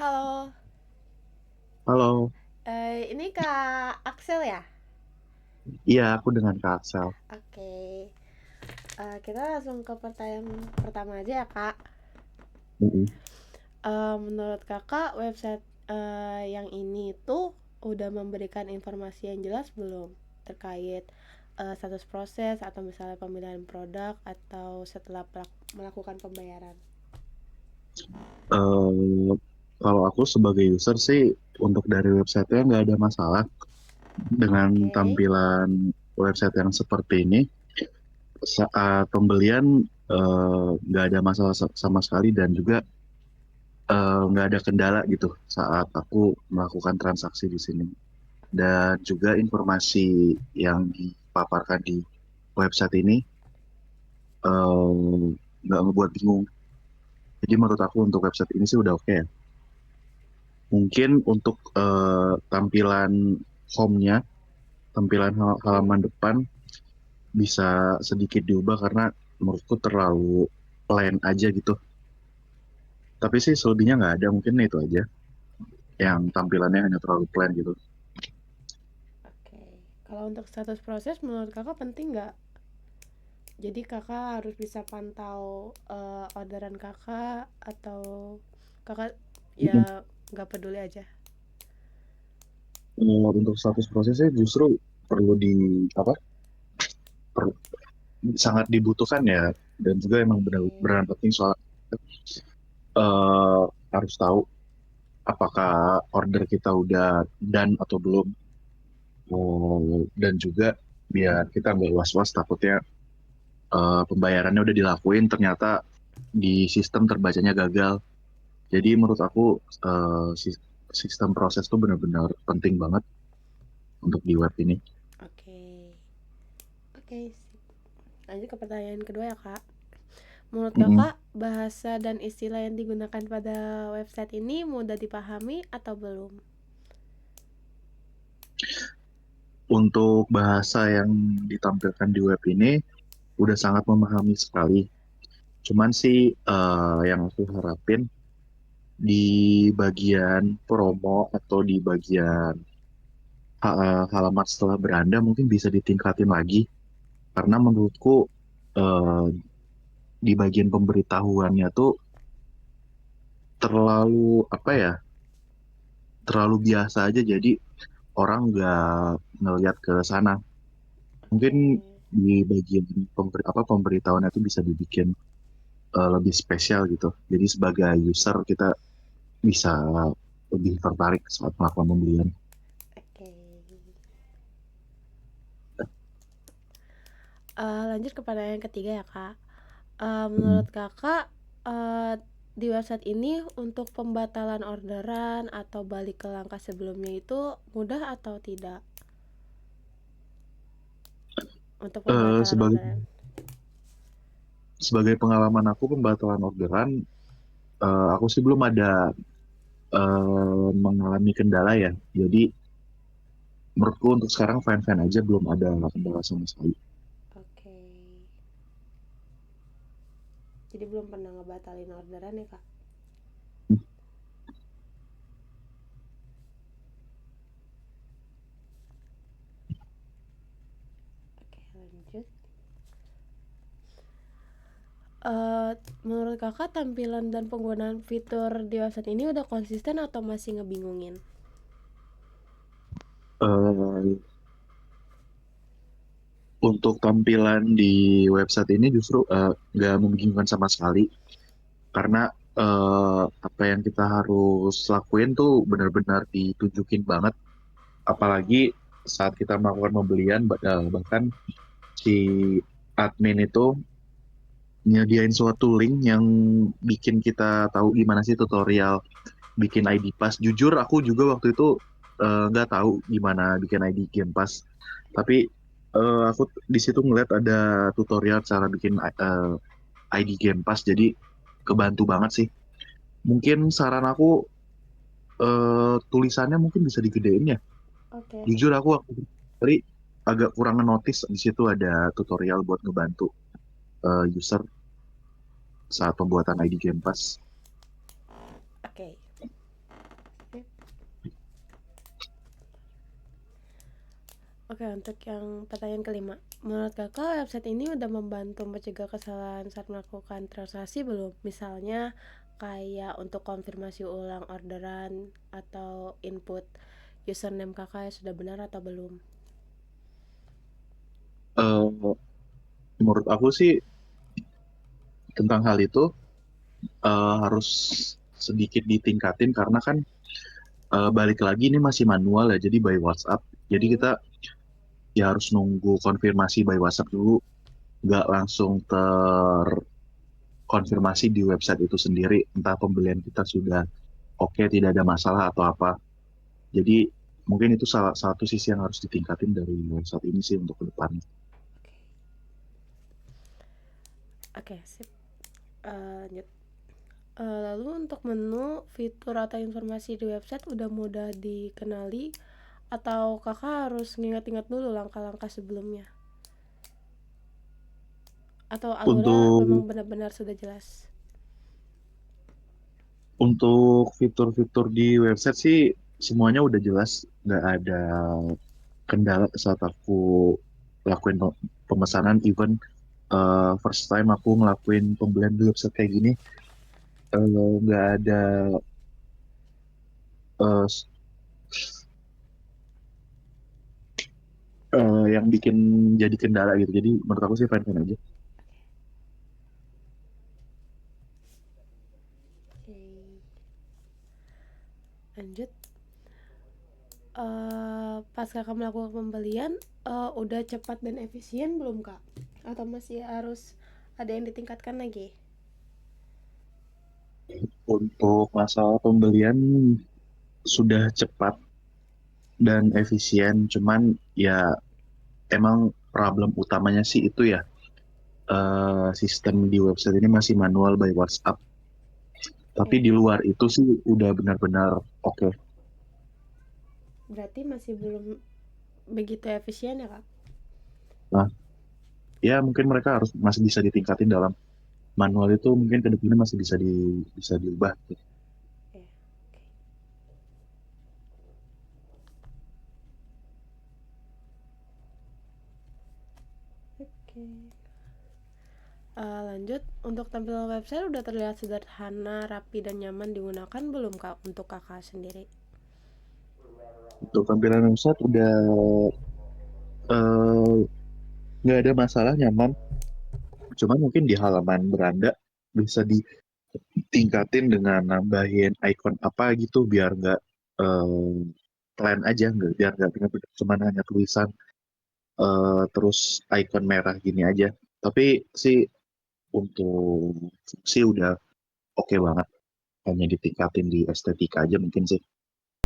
Halo, Halo, ini Kak Axel ya? iya aku dengan Kak Aksel. Oke, kita langsung ke pertanyaan pertama aja ya Kak. Mm-mm. Menurut Kakak website yang ini tuh udah memberikan informasi yang jelas belum terkait status proses atau misalnya pemilihan produk atau setelah melakukan pembayaran? Eh, Kalau aku sebagai user sih untuk dari website-nya nggak ada masalah dengan Oke, tampilan website yang seperti ini. Saat pembelian nggak ada masalah sama sekali dan juga nggak ada kendala gitu saat aku melakukan transaksi di sini. Dan juga informasi yang dipaparkan di website ini nggak ngebuat bingung. Jadi menurut aku untuk website ini sih udah oke ya. Mungkin untuk tampilan home-nya, tampilan oke. halaman depan bisa sedikit diubah karena menurutku terlalu plain aja gitu. Tapi sih selebihnya nggak ada, mungkin itu aja. Yang tampilannya hanya terlalu plain gitu. Oke. Kalau untuk status proses menurut Kakak penting nggak? Jadi kakak harus bisa pantau orderan kakak atau kakak ya Mm. nggak peduli aja. Untuk status prosesnya justru perlu apa? per- sangat dibutuhkan ya, dan juga emang Oke. benar penting soal eh, harus tahu apakah order kita udah done atau belum. Dan juga biar kita nggak was-was takutnya pembayarannya udah dilakuin ternyata di sistem terbacanya gagal. Jadi menurut aku sistem proses tuh benar-benar penting banget untuk di web ini. Oke. Oke, sip. Lanjut ke pertanyaan kedua ya kak. Menurut Mm-mm. kakak bahasa dan istilah yang digunakan pada website ini mudah dipahami atau belum? Untuk bahasa yang ditampilkan di web ini udah sangat memahami sekali. Cuman sih yang aku harapin di bagian promo atau di bagian halaman setelah beranda mungkin bisa ditingkatin lagi karena menurutku eh, di bagian pemberitahuannya tuh terlalu apa ya, terlalu biasa aja jadi orang nggak ngelihat ke sana. Mungkin Oke. di bagian pemberitahuannya itu bisa dibikin lebih spesial gitu, jadi sebagai user kita bisa lebih tertarik saat melakukan pembelian. Oke. Lanjut ke pertanyaan ketiga ya kak. Mm. Menurut kakak eh, di website ini untuk pembatalan orderan atau balik ke langkah sebelumnya itu mudah atau tidak untuk pembatalan Sebagai orderan? sebagai pengalaman aku pembatalan orderan, aku sih belum ada mengalami kendala ya. Jadi menurutku untuk sekarang fine-fine aja, belum ada kendala sama sekali. Oke. Jadi belum pernah ngebatalin orderan ya kak? Oke lanjut. Menurut kakak tampilan dan penggunaan fitur di website ini udah konsisten atau masih ngebingungin? Eh, untuk tampilan di website ini justru nggak membingungkan sama sekali karena apa yang kita harus lakuin tuh benar-benar ditunjukin banget. Apalagi Oh, saat kita melakukan pembelian, bahkan si admin itu nyediain suatu link yang bikin kita tahu gimana sih tutorial bikin ID Pass. Jujur aku juga waktu itu nggak tahu gimana bikin ID Game Pass. Tapi aku di situ ngeliat ada tutorial cara bikin ID Game Pass. Jadi kebantu banget sih. Mungkin saran aku tulisannya mungkin bisa digedein ya. oke. Jujur aku waktu itu tadi agak kurang notice di situ ada tutorial buat ngebantu user saat pembuatan ID Game Pass. Oke. Oke, untuk yang pertanyaan kelima, menurut kakak website ini udah membantu mencegah kesalahan saat melakukan transaksi belum? Misalnya kayak untuk konfirmasi ulang orderan atau input username kakak yang sudah benar atau belum? Eh, Menurut aku sih tentang hal itu harus sedikit ditingkatin karena kan balik lagi ini masih manual ya, jadi by WhatsApp. Jadi Hmm, kita ya harus nunggu konfirmasi by WhatsApp dulu, nggak langsung terkonfirmasi di website itu sendiri, entah pembelian kita sudah oke, tidak ada masalah atau apa. Jadi mungkin itu salah satu sisi yang harus ditingkatin dari website ini sih untuk ke depan. oke, sip. Lanjut. Lalu untuk menu, fitur atau informasi di website udah mudah dikenali atau kakak harus ngingat-ingat dulu langkah-langkah sebelumnya? Atau alurnya memang Untuk benar-benar sudah jelas? untuk fitur-fitur di website sih semuanya udah jelas, nggak ada kendala saat aku lakuin pemesanan. Even first time aku ngelakuin pembelian di website kayak gini, nggak ada eh, s- yang bikin jadi kendala gitu. Jadi menurut aku sih fine-fine aja. Oke, lanjut. Pas kakak melakukan pembelian, udah cepat dan efisien belum kak? Atau masih harus ada yang ditingkatkan lagi? Untuk masalah pembelian sudah cepat dan efisien, cuman ya emang problem utamanya sih itu ya, sistem di website ini masih manual by WhatsApp. Tapi Oke, di luar itu sih udah benar-benar oke. berarti masih belum begitu efisien ya kak? Nah, ya mungkin mereka harus masih bisa ditingkatin dalam manual itu, mungkin ke depannya masih bisa diubah. Oke, oke. Lanjut, untuk tampilan website udah terlihat sederhana, rapi, dan nyaman digunakan belum kak untuk kakak sendiri? Untuk tampilan website udah eh, nggak ada masalah, nyaman. Cuman mungkin di halaman beranda bisa ditingkatin dengan nambahin icon apa gitu biar nggak eh, plain aja, nggak biar nggak benar-benar cuma hanya tulisan terus icon merah gini aja. Tapi sih untuk fungsi udah oke banget, hanya ditingkatin di estetika aja mungkin sih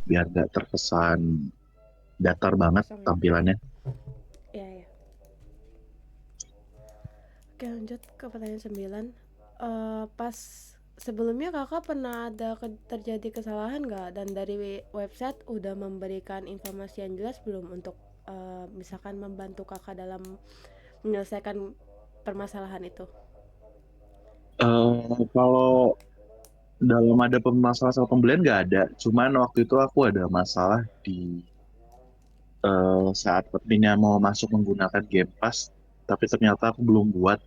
biar nggak terkesan datar banget Kosong ya? tampilannya. Iya, ya. Oke, lanjut ke pertanyaan 9. Pas sebelumnya kakak pernah ada terjadi kesalahan nggak? Dan dari website udah memberikan informasi yang jelas belum untuk misalkan membantu kakak dalam menyelesaikan permasalahan itu? Kalau dalam ada masalah sama pembelian nggak ada, cuman waktu itu aku ada masalah di saat adminnya mau masuk menggunakan Game Pass, tapi ternyata aku belum buat.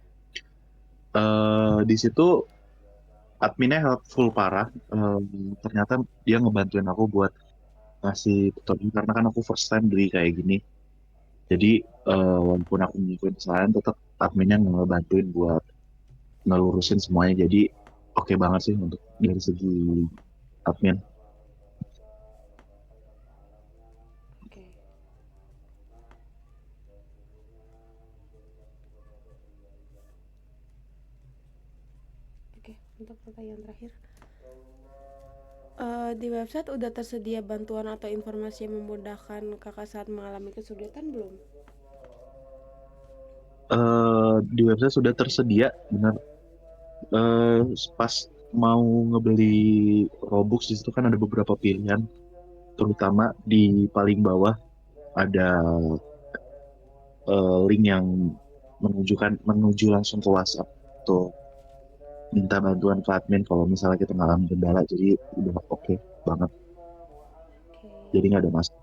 Di situ adminnya helpful parah. Ternyata dia ngebantuin aku buat ngasih tutorial karena kan aku first time beli kayak gini. Jadi walaupun aku ngelakuin kesalahan, tetap adminnya ngebantuin buat ngelurusin semuanya. Jadi oke banget sih untuk dari segi admin. Oke, oke. Untuk pertanyaan terakhir, di website udah tersedia bantuan atau informasi yang memudahkan kakak saat mengalami kesulitan belum? Di website sudah tersedia, benar. Eh, Pas mau ngebeli Robux di situ kan ada beberapa pilihan, terutama di paling bawah ada link yang menuju langsung ke WhatsApp tuh, minta bantuan ke admin kalau misalnya kita ngalamin kendala. Jadi udah oke banget, Oke. jadi nggak ada masalah.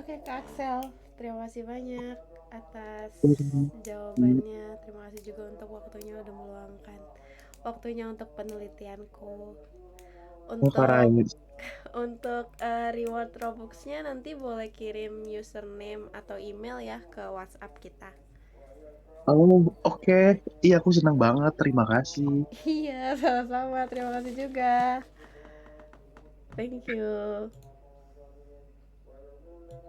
Oke, Kak Axel, terima kasih banyak atas Hmm. jawabannya. Terima kasih juga untuk waktunya udah meluangkan waktunya untuk penelitianku. Oh, Untuk Farai. reward Robuxnya nanti boleh kirim username atau email ya ke WhatsApp kita. Oh, oke. Iya, aku senang banget. Terima kasih. Iya, sama-sama. Terima kasih juga. Thank you.